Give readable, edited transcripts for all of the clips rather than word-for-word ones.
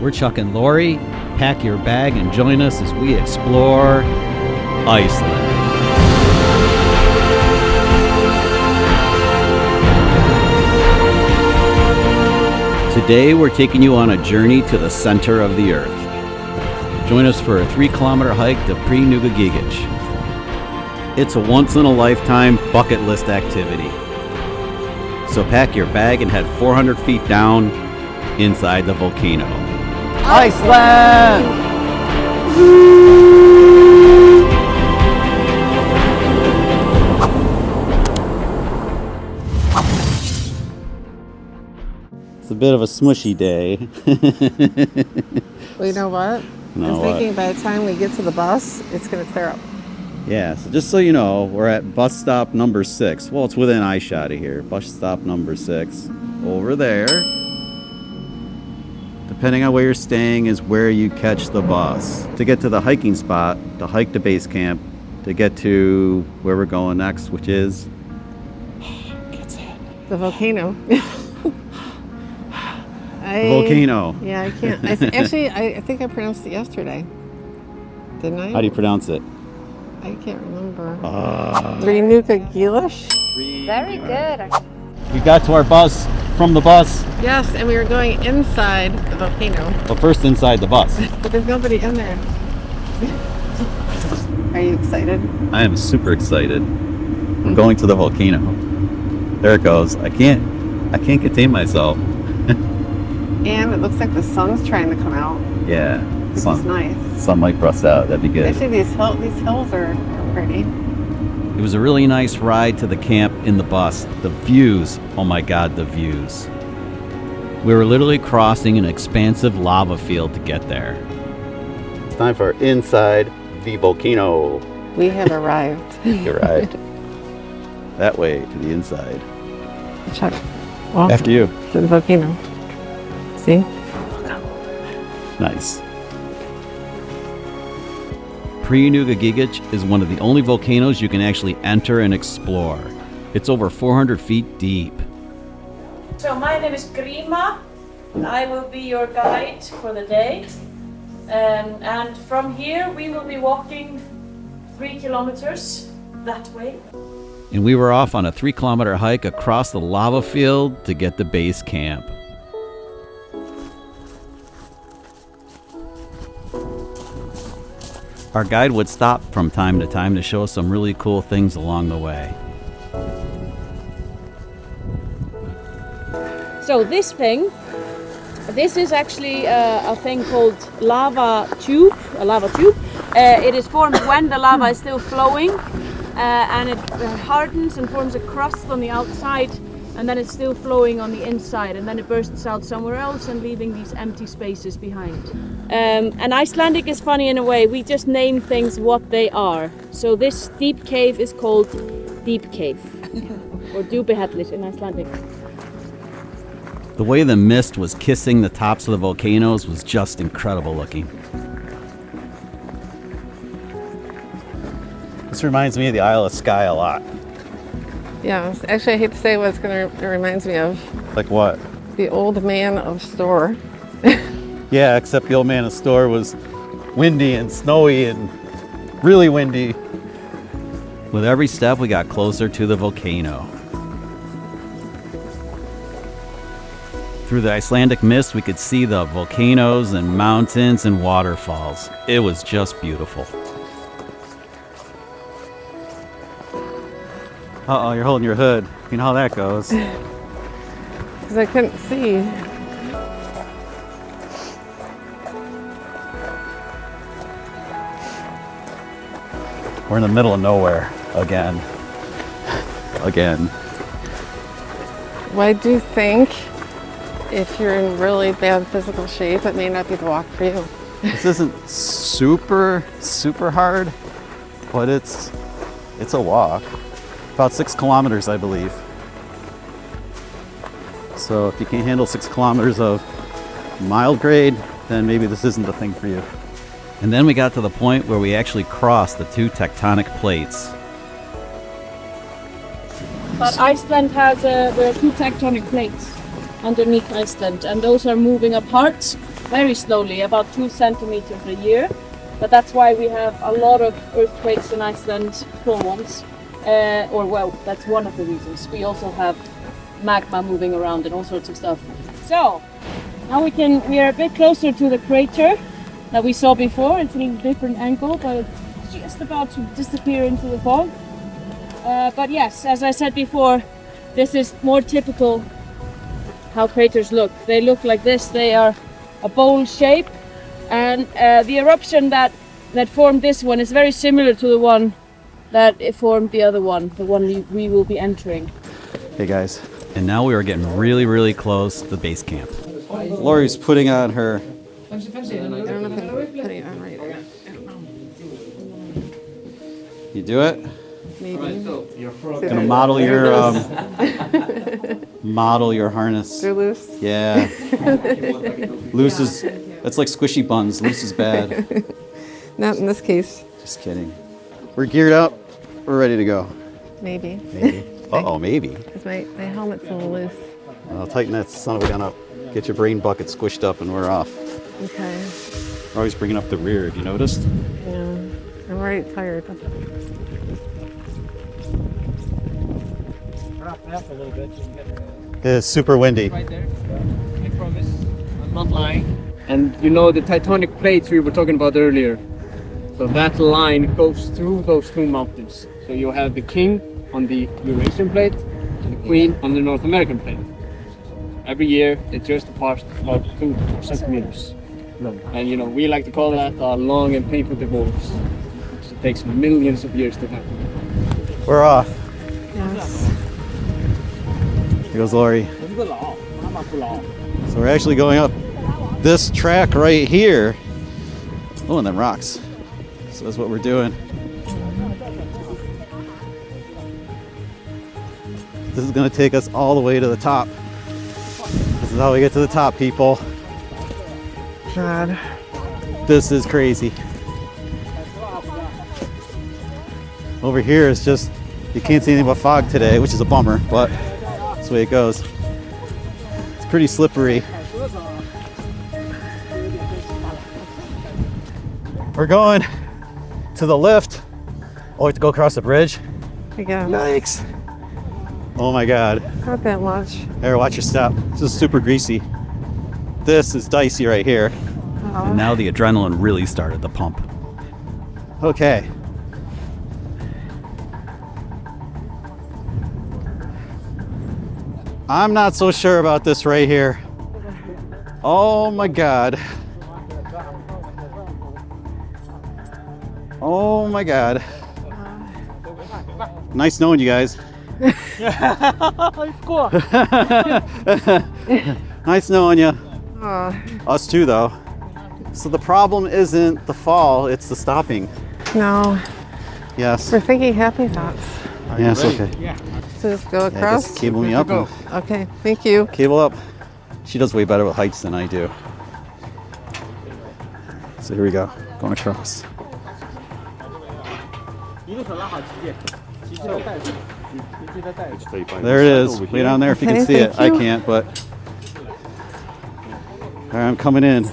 We're Chuck and Lori. Pack your bag and join us as we explore Iceland. Today we're taking you on a journey to the center of the Earth. Join us for a 3-kilometer hike to Thríhnúkagígur. It's a once-in-a-lifetime bucket list activity. So pack your bag and head 400 feet down inside the volcano. Iceland! It's a bit of a smushy day. Well, you know what? I'm thinking by the time we get to the bus, it's going to clear up. Yeah, so just so you know, we're at bus stop number 6. Well, it's within eye shot of here. Bus stop number 6. Over there. Depending on where you're staying is where you catch the bus. To get to the hiking spot, to hike to base camp, to get to where we're going next, which is... can't say it. The volcano. Volcano. Yeah, I can't. I think I pronounced it yesterday. Didn't I? How do you pronounce it? I can't remember. Thríhnúkagígur? Very good. We got to our bus from the bus. Yes, and we were going inside the volcano. Well, first inside the bus. But there's nobody in there. Are you excited? I am super excited. I'm going to the volcano. There it goes. I can't contain myself. And it looks like the sun's trying to come out. Yeah. This is nice. Sun might bust out. That'd be good. Actually, these hills are pretty. It was a really nice ride to the camp in the bus. The views, oh my God, the views. We were literally crossing an expansive lava field to get there. It's time for inside the volcano. We have arrived. We arrived. That way to the inside. Chuck, well, after you. To the volcano. See? Nice. Thríhnúkagígur is one of the only volcanoes you can actually enter and explore. It's over 400 feet deep. So my name is Grima. I will be your guide for the day. And from here we will be walking 3 kilometers that way. And we were off on a 3-kilometer hike across the lava field to get to base camp. Our guide would stop from time to time to show us some really cool things along the way. So this is actually a thing called lava tube, a lava tube. It is formed when the lava is still flowing and it hardens and forms a crust on the outside, and then it's still flowing on the inside, and then it bursts out somewhere else and leaving these empty spaces behind. And Icelandic is funny in a way. We just name things what they are. So this deep cave is called Deep Cave, or Djúpihellir in Icelandic. The way the mist was kissing the tops of the volcanoes was just incredible looking. This reminds me of the Isle of Skye a lot. Yeah, actually I hate to say what it reminds me of. Like what? The Old Man of Store. Yeah, except the Old Man of Store was windy and snowy and really windy. With every step we got closer to the volcano. Through the Icelandic mist we could see the volcanoes and mountains and waterfalls. It was just beautiful. Uh-oh, you're holding your hood. You know how that goes. Because I couldn't see. We're in the middle of nowhere again. Well, I do think if you're in really bad physical shape, it may not be the walk for you. This isn't super hard, but it's a walk. About 6 kilometers, I believe. So if you can't handle 6 kilometers of mild grade, then maybe this isn't the thing for you. And then we got to the point where we actually crossed the 2 tectonic plates. But Iceland has there are 2 tectonic plates. underneath Iceland, and those are moving apart very slowly, about 2 centimeters a year. But that's why we have a lot of earthquakes in Iceland, small ones. That's one of the reasons. We also have magma moving around and all sorts of stuff. So now we are a bit closer to the crater that we saw before. It's in a different angle, but it's just about to disappear into the fog. But yes, as I said before, this is more typical how craters look. They look like this. They are a bowl shape, and the eruption that formed this one is very similar to the one that it formed the other one, the one we will be entering. Hey guys, and now we are getting really, really close to the base camp. Lori's putting on her. I don't know if I'm putting it on right. I don't know. You do it? Maybe. Gonna model your harness. They're loose. Yeah. Loose is, that's like squishy buns. Loose is bad. Not in this case. Just kidding. We're geared up. We're ready to go. Maybe. Maybe. Uh-oh, maybe. Because my helmet's a little loose. I'll tighten that son of a gun up. Get your brain bucket squished up and we're off. Okay. We're always bringing up the rear. Have you noticed? Yeah. I'm already tired. Up a little bit. It's super windy. Right there. I promise. I'm not lying. And you know the tectonic plates we were talking about earlier. So that line goes through those two mountains. So you have the king on the Eurasian plate and the queen on the North American plate. Every year it just apart about 2 centimeters long. And you know, we like to call that a long and painful divorce. So it takes millions of years to happen. We're off. Yes. Here goes Lori. So we're actually going up this track right here. Oh, and then rocks. So that's what we're doing. This is going to take us all the way to the top. This is how we get to the top, people. God. This is crazy. Over here is just, you can't see anything but fog today, which is a bummer, but that's the way it goes. It's pretty slippery. We're going to the lift. Oh, we have to go across the bridge. Yeah. Yikes. Oh my God. Not that much. There, watch your step. This is super greasy. This is dicey right here. Oh. And now the adrenaline really started to pump. Okay. I'm not so sure about this right here. Oh my God. Oh my God. Nice knowing you guys. Nice knowing you. Us too, though. So the problem isn't the fall, it's the stopping. No. Yes. We're thinking happy thoughts. Yes, okay. Yeah. So just go Yeah, across? just cable me up. Go. Okay, thank you. Cable up. She does way better with heights than I do. So here we go. Going across. There it is. Way down there if you can Okay, see it. I thank you. can't, but. All right, I'm coming in.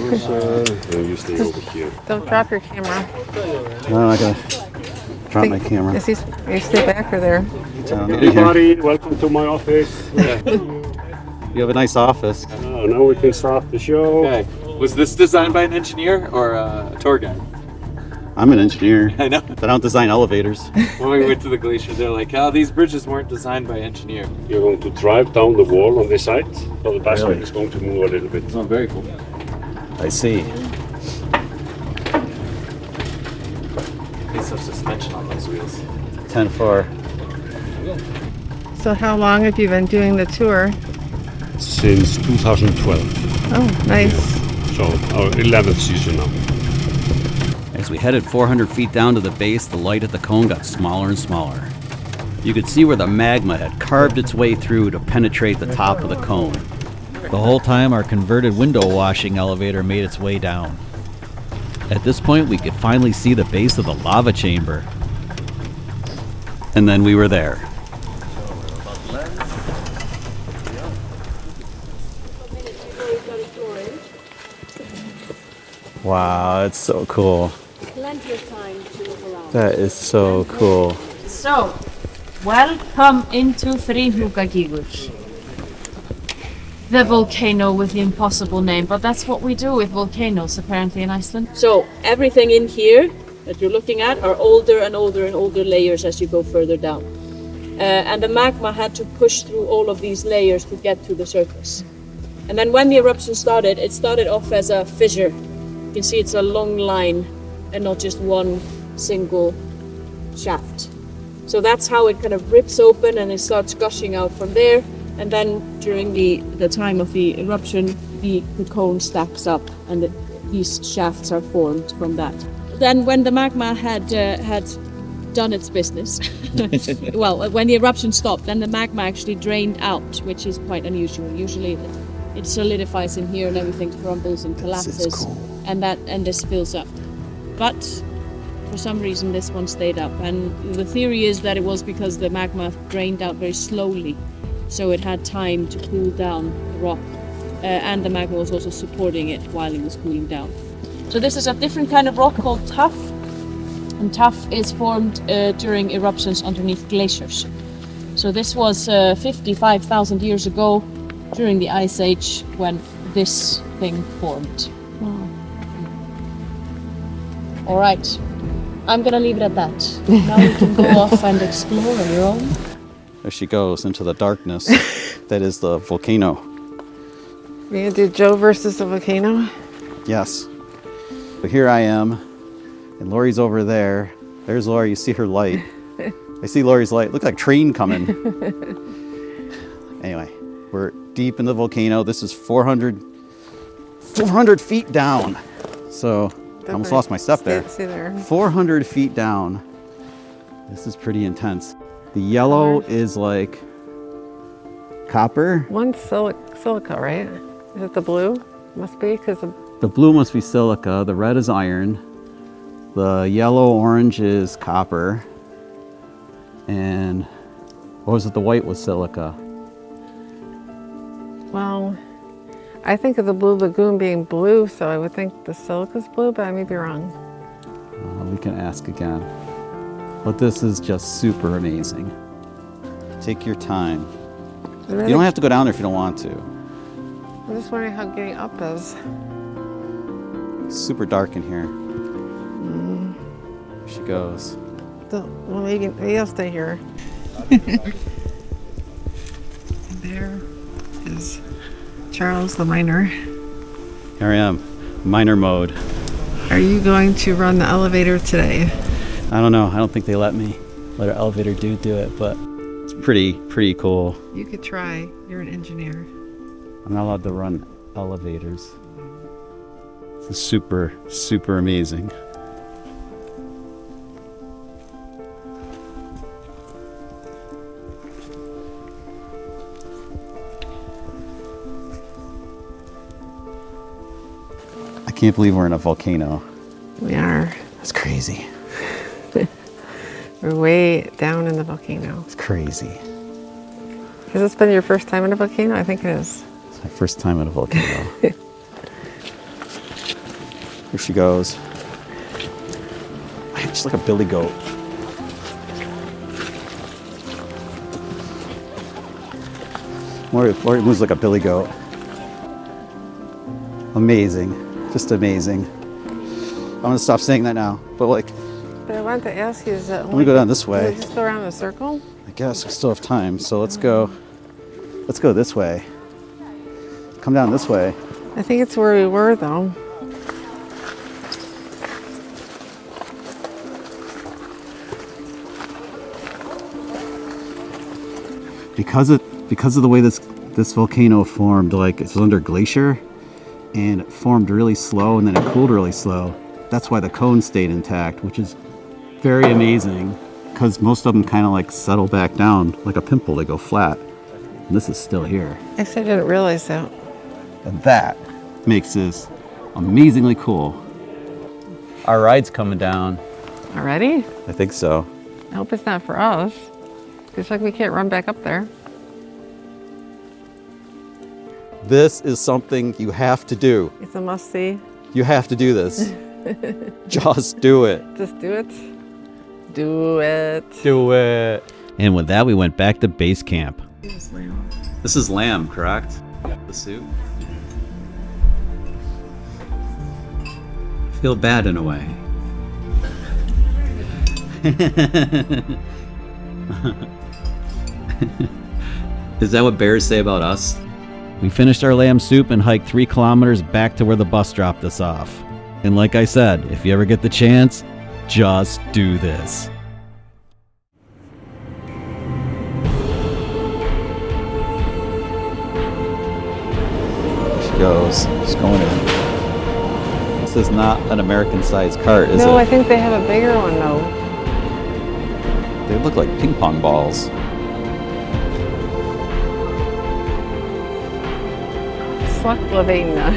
You stay over here. Don't drop your camera. No, I'm not gonna drop my camera. Is you stay back or there? Down over here. Everybody, welcome to my office. You have a nice office. Now we can start the show. Okay. Was this designed by an engineer or a tour guide? I'm an engineer, I know. but I don't design elevators. When we went to the glacier, they're like, oh, these bridges weren't designed by an engineer. You're going to drive down the wall on this side, so the basket Really? is going to move a little bit. Oh, very cool. I see. Piece of suspension on those wheels. 10-4. So how long have you been doing the tour? Since 2012, Oh, nice. so our 11th season now. As we headed 400 feet down to the base, the light at the cone got smaller and smaller. You could see where the magma had carved its way through to penetrate the top of the cone. The whole time, our converted window washing elevator made its way down. At this point, we could finally see the base of the lava chamber. And then we were there. Wow, it's so cool. Plenty of time to look around. That is so cool. So, welcome into Þríhnúkagígur. The volcano with the impossible name, but that's what we do with volcanoes apparently in Iceland. So, everything in here that you're looking at are older and older and older layers as you go further down. And the magma had to push through all of these layers to get to the surface. And then when the eruption started, it started off as a fissure. You can see it's a long line and not just one single shaft. So that's how it kind of rips open and it starts gushing out from there. And then during the time of the eruption, the cone stacks up and these shafts are formed from that. Then when the magma had done its business, well, when the eruption stopped, then the magma actually drained out, which is quite unusual. Usually it solidifies in here and everything crumbles and collapses, cool. and this fills up. But for some reason this one stayed up, and the theory is that it was because the magma drained out very slowly, so it had time to cool down the rock, and the magma was also supporting it while it was cooling down. So this is a different kind of rock called tuff, and tuff is formed during eruptions underneath glaciers. So this was 55,000 years ago during the Ice Age when this thing formed. Wow. All right, I'm gonna leave it at that. Now you can go off and explore on your own. There she goes into the darkness. That is the volcano. We gonna do Joe versus the volcano? Yes. But here I am, and Lori's over there. There's Lori, you see her light. I see Lori's light. Look like a train coming. Anyway, we're deep in the volcano. This is 400 feet down. So I almost lost my step there. Stay there. 400 feet down. This is pretty intense. The yellow is like copper. One's silica, right? Is it the blue? Must be, because The blue must be silica. The red is iron. The yellow-orange is copper. And what was it? The white was silica. well, I think of the Blue Lagoon being blue, so I would think the silica's blue, but I may be wrong. We can ask again. But this is just super amazing. Take your time. You don't have to go down there if you don't want to. I'm just wondering how getting up is. It's super dark in here. Here she goes. Well, maybe I'll stay here. There is Charles the miner. Here I am, miner mode. Are you going to run the elevator today? I don't know. I don't think they let me. Let our elevator dude do it, but it's pretty cool. You could try. You're an engineer. I'm not allowed to run elevators. This is super amazing. I can't believe we're in a volcano. We are. That's crazy. We're way down in the volcano. It's crazy. Has this been your first time in a volcano? I think it is. It's my first time at a volcano. Here she goes. She's like a billy goat. Lori moves like a billy goat. Amazing. Just amazing. I'm gonna stop saying that now, but like, But I wanted to ask you, is that I'm gonna go down this way. Just go around in a circle? I guess we still have time, so let's go this way. Come down this way. I think it's where we were, though. Because of the way this volcano formed, like it's under glacier, and it formed really slow and then it cooled really slow. That's why the cone stayed intact, which is very amazing, because most of them kind of like settle back down like a pimple. They go flat. And this is still here. Actually, I didn't realize that. And that makes this amazingly cool. Our ride's coming down. Already? I think so. I hope it's not for us. Looks like we can't run back up there. This is something you have to do. It's a must-see. You have to do this. Just do it. Just do it. Do it. Do it. And with that, we went back to base camp. This is lamb, correct? The soup. I feel bad in a way. Is that what bears say about us? We finished our lamb soup and hiked 3 kilometers back to where the bus dropped us off. And like I said, if you ever get the chance, just do this. She goes. She's going in. This is not an American-sized cart, is it? No, I think they have a bigger one though. They look like ping pong balls. Slapplovina.